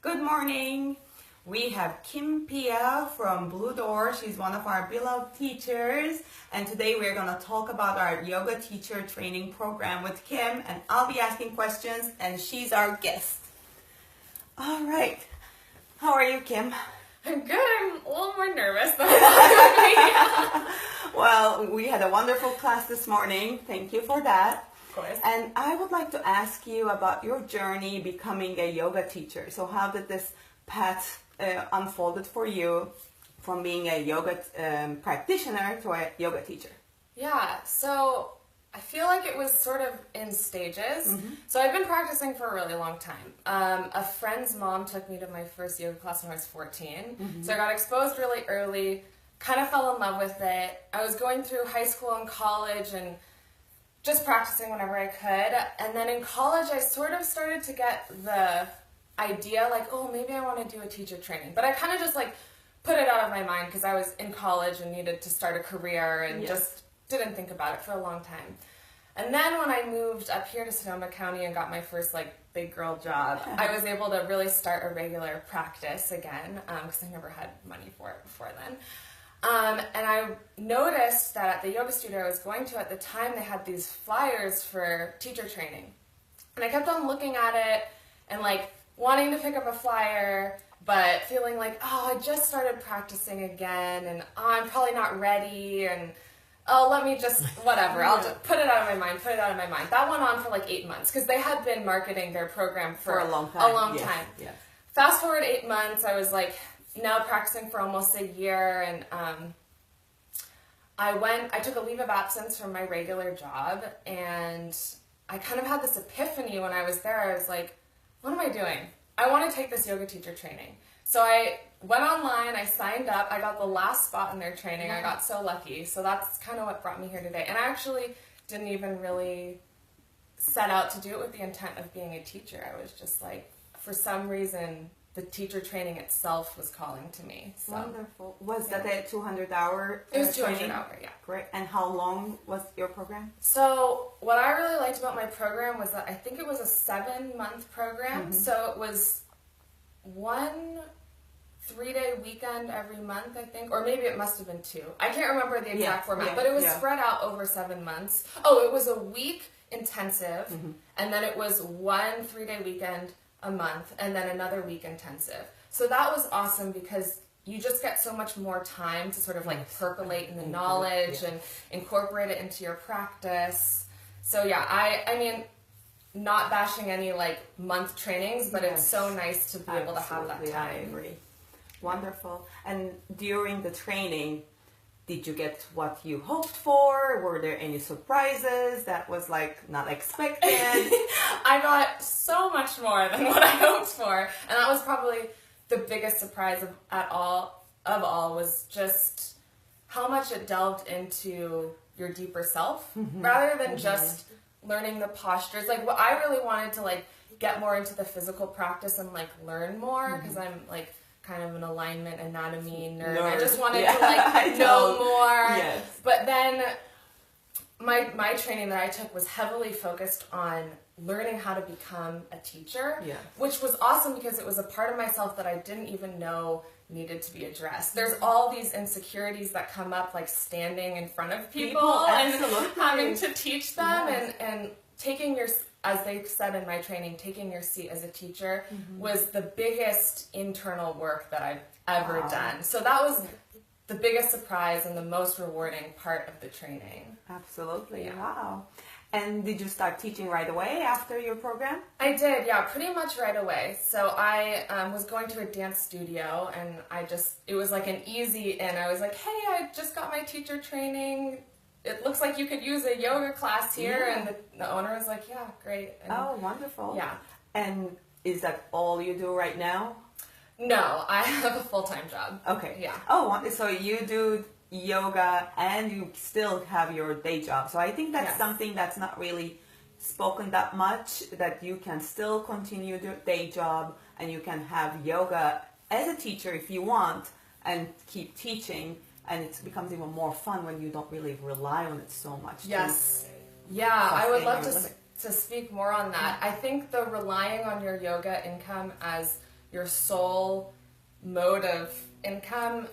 Good morning. We have Kim Pia from Blue Door. She's one of our beloved teachers. And today we're going to talk about our yoga teacher training program with Kim. And I'll be asking questions and she's our guest. All right. How are you, Kim? I'm good. I'm a little more nervous than I thought. Well, we had a wonderful class this morning. Thank you for that. Of course. And I would like to ask you about your journey becoming a yoga teacher. So how did this path unfolded for you from being a yoga practitioner to a yoga teacher? Yeah, so I feel like it was sort of in stages. Mm-hmm. So I've been practicing for a really long time. A friend's mom took me to my first yoga class when I was 14. Mm-hmm. So I got exposed really early, kind of fell in love with it. I was going through high school and college and just practicing whenever I could. And then in college, I sort of started to get the idea like, oh, maybe I want to do a teacher training. But I kind of just like put it out of my mind because I was in college and needed to start a career and just didn't think about it for a long time. And then when I moved up here to Sonoma County and got my first like big girl job, I was able to really start a regular practice again because I never had money for it before then. And I noticed that at the yoga studio I was going to at the time, they had these flyers for teacher training. And I kept on looking at it and like wanting to pick up a flyer, but feeling like, oh, I just started practicing again and oh, I'm probably not ready and oh, let me just, whatever, I'll just put it out of my mind. That went on for like 8 months because they had been marketing their program for a long time. Yes. Fast forward 8 months, I was like, now practicing for almost a year, and I took a leave of absence from my regular job, and I kind of had this epiphany when I was there. I was like, what am I doing? I want to take this yoga teacher training. So I went online, I signed up, I got the last spot in their training. I got so lucky. So that's kind of what brought me here today. And I actually didn't even really set out to do it with the intent of being a teacher. I was just like, for some reason, the teacher training itself was calling to me. So. Wonderful. Was that a 200-hour It was 200 training? hour, yeah. Great. And how long was your program? So what I really liked about my program was that I think it was a 7-month program. Mm-hmm. So it was 1 3-day weekend every month, I think. Or maybe it must have been 2. I can't remember the exact format, but it was spread out over 7 months. Oh, it was a week intensive, and then it was 1 3-day weekend a month, and then another week intensive. So that was awesome because you just get so much more time to sort of like percolate in the knowledge and incorporate it into your practice. So yeah, I mean, not bashing any like month trainings, but it's so nice to be able to have that time. I agree. Wonderful. And during the training, did you get what you hoped for? Were there any surprises that was like not expected? I got so much more than what I hoped for. And that was probably the biggest surprise of all was just how much it delved into your deeper self rather than just learning the postures. Like what I really wanted to like get more into the physical practice and like learn more because I'm like kind of an alignment anatomy nerd. I just wanted to like know more. Yes. But then my training that I took was heavily focused on learning how to become a teacher, which was awesome because it was a part of myself that I didn't even know needed to be addressed. There's all these insecurities that come up like standing in front of people and having to teach them and taking your, as they said in my training, taking your seat as a teacher was the biggest internal work that I've ever done. So that was the biggest surprise and the most rewarding part of the training. Absolutely. Yeah. Wow. And did you start teaching right away after your program? I did, yeah, pretty much right away. So I was going to a dance studio and it was like an easy in. I was like, hey, I just got my teacher training. It looks like you could use a yoga class here. And the owner was like, yeah, great. And oh, wonderful. Yeah. And is that all you do right now? No, I have a full-time job. Okay. Yeah. Oh, so you do yoga and you still have your day job. So I think that's something that's not really spoken that much, that you can still continue your day job and you can have yoga as a teacher if you want and keep teaching, and it becomes even more fun when you don't really rely on it so much. Yes. Yeah, I would love to to speak more on that, I think the relying on your yoga income as your sole mode of income,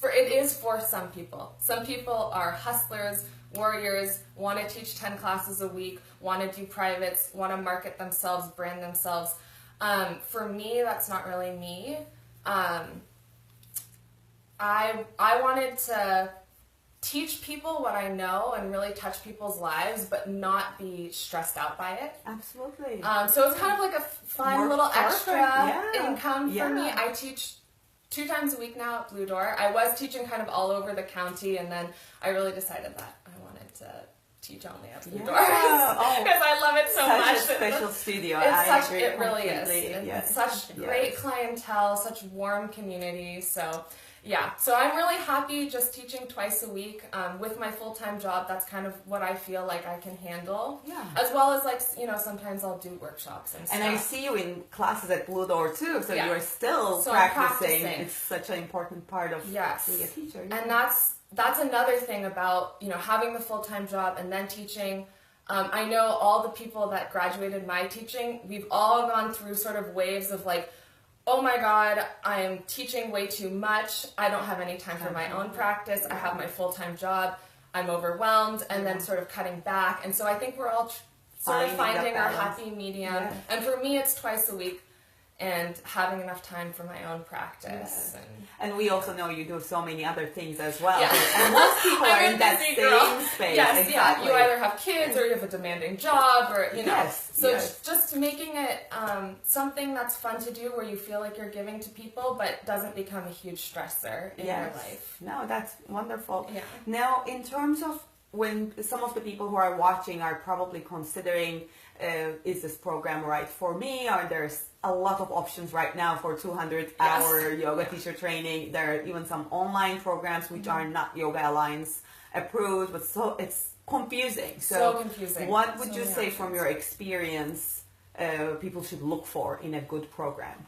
it is for some people. Some people are hustlers, warriors, want to teach 10 classes a week, want to do privates, want to market themselves, brand themselves. For me, that's not really me. I wanted to teach people what I know and really touch people's lives, but not be stressed out by it. Absolutely. So it's kind of like a fun More little perfect. extra income for Yeah. me. I teach 2 times a week now at Blue Door. I was teaching kind of all over the county, and then I really decided that I wanted to teach only at Blue Door because I love it so much. Such a special studio. It really is. Yes. It's such great clientele, such warm community. So yeah, so I'm really happy just teaching twice a week with my full-time job. That's kind of what I feel like I can handle. Yeah. As well as sometimes I'll do workshops and stuff. And I see you in classes at Blue Door too, so you're still I'm practicing. It's such an important part of being a teacher. Yeah. And that's another thing about having the full-time job and then teaching. I know all the people that graduated my teaching, we've all gone through sort of waves of like, oh my God, I'm teaching way too much. I don't have any time for my own practice. I have my full-time job. I'm overwhelmed, and then sort of cutting back. And so I think we're all sort of finding our happy medium. Yeah. And for me, it's twice a week and having enough time for my own practice. Yeah. And we also know you do so many other things as well. Yeah. And most people are in that same space. Yes, exactly. You either have kids or you have a demanding job or, just making it something that's fun to do where you feel like you're giving to people but doesn't become a huge stressor in your life. No, that's wonderful. Yeah. Now, in terms of when some of the people who are watching are probably considering, is this program right for me? Or there's a lot of options right now for 200-hour yoga teacher training. There are even some online programs which are not Yoga Alliance approved, but so it's confusing. So confusing. What would you say from your experience people should look for in a good program?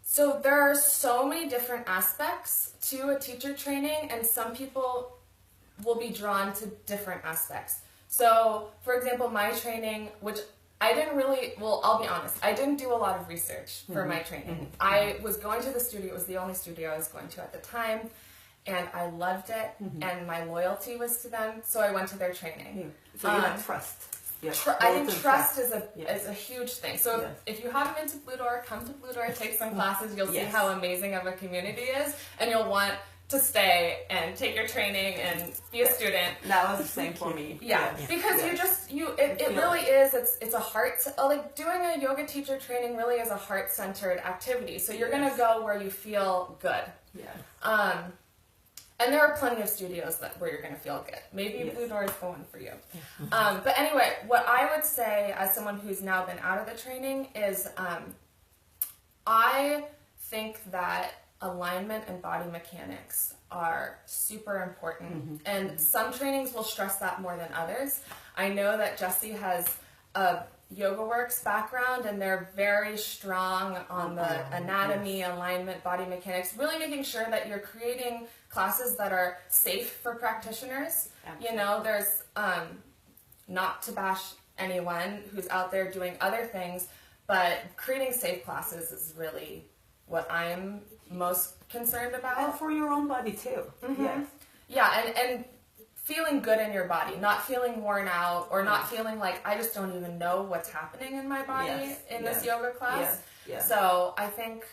So there are so many different aspects to a teacher training, and some people will be drawn to different aspects. So, for example, my training, which I didn't really, I'll be honest, I didn't do a lot of research for my training. I was going to the studio, it was the only studio I was going to at the time, and I loved it, and my loyalty was to them, so I went to their training. So you have trust. I think trust is a huge thing. So if you haven't been to Blue Door, come to Blue Door, take some classes, you'll see how amazing of a community is, and you'll want to stay and take your training and be a student. That was the same for me. Because it really is, it's a heart, like doing a yoga teacher training really is a heart-centered activity. So you're going to go where you feel good. And there are plenty of studios where you're going to feel good. Maybe Blue Door is the one for you. But anyway, what I would say as someone who's now been out of the training is I think that alignment and body mechanics are super important. And some trainings will stress that more than others. I know that Jessie has a YogaWorks background, and they're very strong on the anatomy, alignment, body mechanics, really making sure that you're creating classes that are safe for practitioners. There's not to bash anyone who's out there doing other things, but creating safe classes is really what I'm most concerned about. And for your own body too. And feeling good in your body, not feeling worn out or not feeling like I just don't even know what's happening in my body in this yoga class. So I think,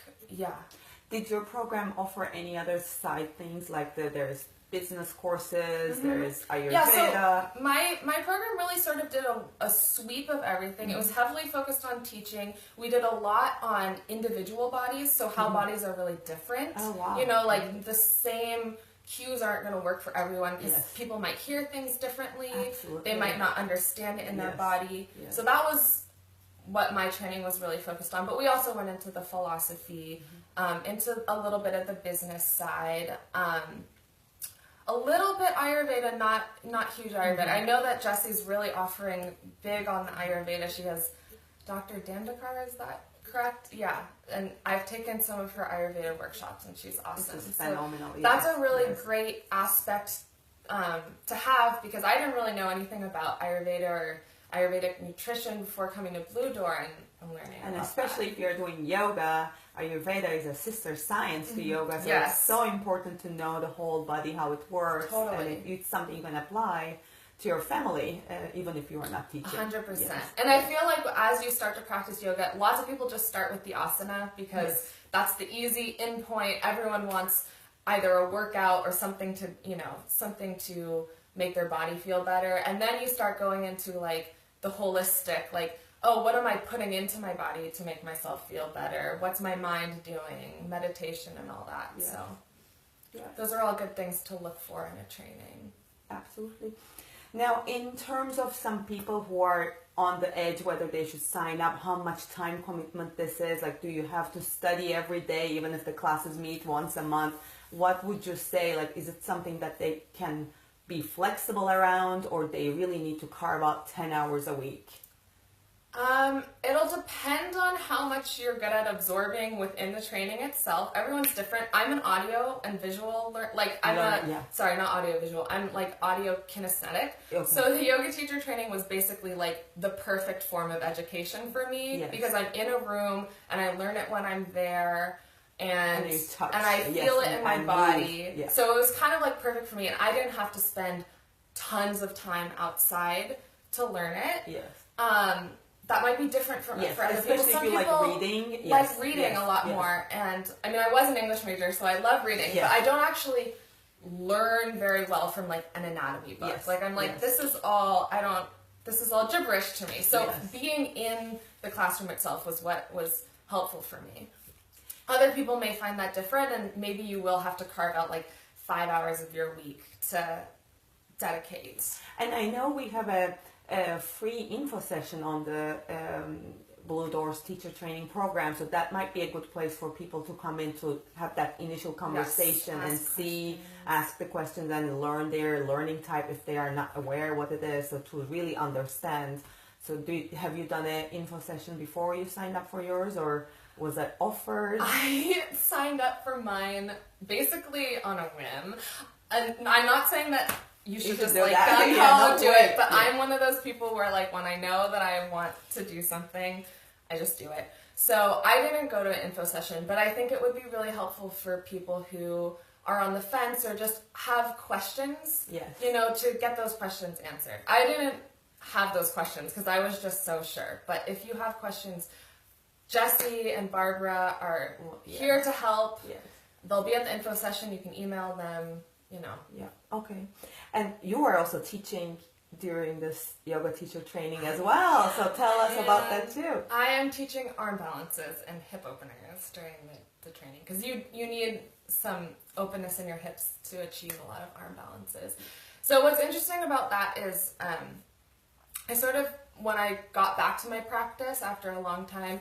Did your program offer any other side things like there's business courses, there's Ayurveda? So my program really sort of did a sweep of everything. It was heavily focused on teaching. We did a lot on individual bodies, so how bodies are really different. Oh, wow. Like the same cues aren't going to work for everyone because people might hear things differently. Absolutely. They might not understand it in their body. So that was what my training was really focused on. But we also went into the philosophy, into a little bit of the business side, a little bit Ayurveda, not huge Ayurveda. I know that Jessie's really offering big on the Ayurveda. She has Dr. Dandekar, is that correct? Yeah, and I've taken some of her Ayurveda workshops, and she's awesome. This is phenomenal. That's a really great aspect to have, because I didn't really know anything about Ayurveda or Ayurvedic nutrition before coming to Blue Door and learning. And about especially that. if you're doing yoga, Ayurveda is a sister science to yoga, so Yes. it's so important to know the whole body, how it works, Totally. and it's something you can apply to your family, even if you are not teaching. 100%. Yes. And I feel like as you start to practice yoga, lots of people just start with the asana because Yes. that's the easy end point. Everyone wants either a workout or something to, something to make their body feel better. And then you start going into like the holistic, like, oh, what am I putting into my body to make myself feel better? What's my mind doing? Meditation and all that. Yeah. So Yeah. those are all good things to look for in a training. Absolutely. Now, in terms of some people who are on the edge whether they should sign up, how much time commitment this is, like do you have to study every day even if the classes meet once a month? What would you say, like is it something that they can be flexible around, or they really need to carve out 10 hours a week? It'll depend on how much you're good at absorbing within the training itself. Everyone's different. I'm an audio and visual sorry, not audio visual. I'm like audio kinesthetic. Okay. So the yoga teacher training was basically like the perfect form of education for me Yes. because I'm in a room and I learn it when I'm there. And you touch, I feel it in my and body. move. Yeah. So it was kind of like perfect for me, and I didn't have to spend tons of time outside to learn it. Yes. That might be different for other people. Especially Some if you people like reading. Yes. like reading Yes. a lot Yes. more. And I mean, I was an English major, so I love reading, Yeah. but I don't actually learn very well from like an anatomy book. Yes. Like I'm like, Yes. this is all gibberish to me. So Yes. being in the classroom itself was what was helpful for me. Other people may find that different, and maybe you will have to carve out like 5 hours of your week to dedicate. And I know we have a free info session on the Blue Doors teacher training program, so that might be a good place for people to come in to have that initial conversation and ask the questions and learn their learning type if they are not aware what it is, so to really understand. So have you done an info session before you signed up for yours, or was that offered? I signed up for mine basically on a whim. And I'm not saying that you should just like do it, but I'm one of those people where like when I know that I want to do something, I just do it. So I didn't go to an info session, but I think it would be really helpful for people who are on the fence or just have questions, Yes. To get those questions answered. I didn't have those questions because I was just so sure. But if you have questions, Jessie and Barbara are here to help. Yes. They'll be at the info session. You can email them, Yeah, okay. And you were also teaching during this yoga teacher training as well, so tell us about that too. I am teaching arm balances and hip openers during the training because you need some openness in your hips to achieve a lot of arm balances. So what's interesting about that is when I got back to my practice after a long time,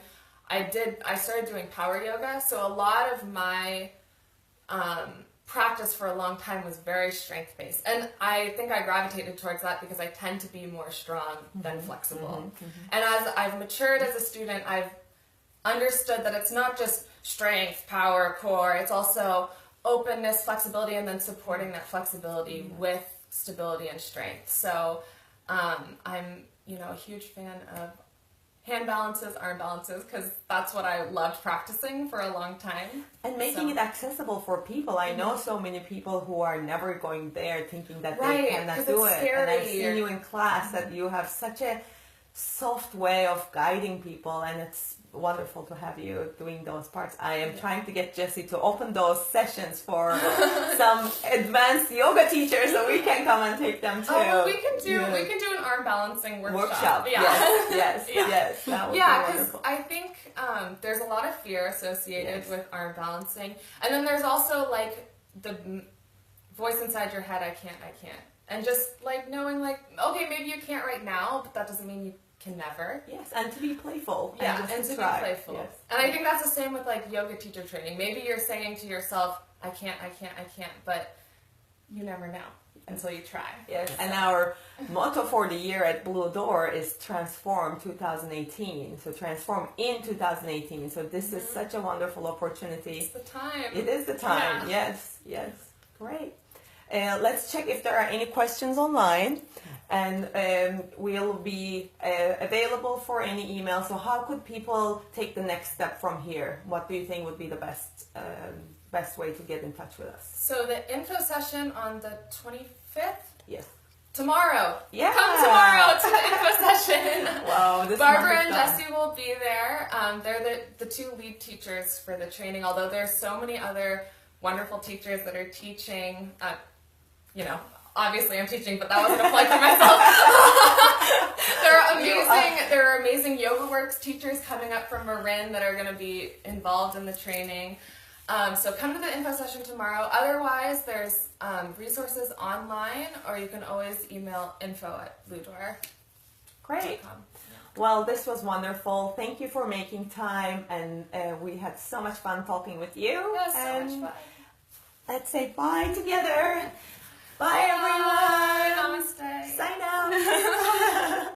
I started doing power yoga. So a lot of my practice for a long time was very strength-based. And I think I gravitated towards that because I tend to be more strong than flexible. And as I've matured as a student, I've understood that it's not just strength, power, core, it's also openness, flexibility, and then supporting that flexibility with stability and strength. So I'm, a huge fan of hand balances, arm balances, because that's what I loved practicing for a long time. And making it accessible for people. I know so many people who are never going there thinking that they cannot do it. Scary. And I've seen you in class that you have such a soft way of guiding people, and it's wonderful to have you doing those parts. I am trying to get Jessie to open those sessions for some advanced yoga teachers so we can come and take them too. Oh, we can do an arm balancing workshop. Yeah. Yes. That would be because wonderful. I think there's a lot of fear associated with arm balancing, and then there's also like the voice inside your head, I can't, and just like knowing like, okay, maybe you can't right now, but that doesn't mean you can never. Yes, and to be playful. And to be playful. Yes. And I think that's the same with like yoga teacher training. Maybe you're saying to yourself, I can't, but you never know until you try. Yes, and our motto for the year at Blue Door is Transform 2018. So transform in 2018. So this is such a wonderful opportunity. It's the time. It is the time. Yeah. Yes. Great. let's check if there are any questions online. And we'll be available for any email. So how could people take the next step from here? What do you think would be the best way to get in touch with us? So the info session on the 25th? Yes. Tomorrow. Yeah. Come tomorrow to the info session. Wow. Barbara and Jesse will be there. They're the two lead teachers for the training, although there's so many other wonderful teachers that are teaching, obviously I'm teaching, but that wasn't a plug for myself. There are amazing YogaWorks teachers coming up from Marin that are going to be involved in the training. So come to the info session tomorrow. Otherwise, there's resources online, or you can always email info@bluedoor.com. Great. Well, this was wonderful. Thank you for making time, and we had so much fun talking with you. Yeah, so much fun. Let's say bye together. Bye, everyone. Namaste. Sign out.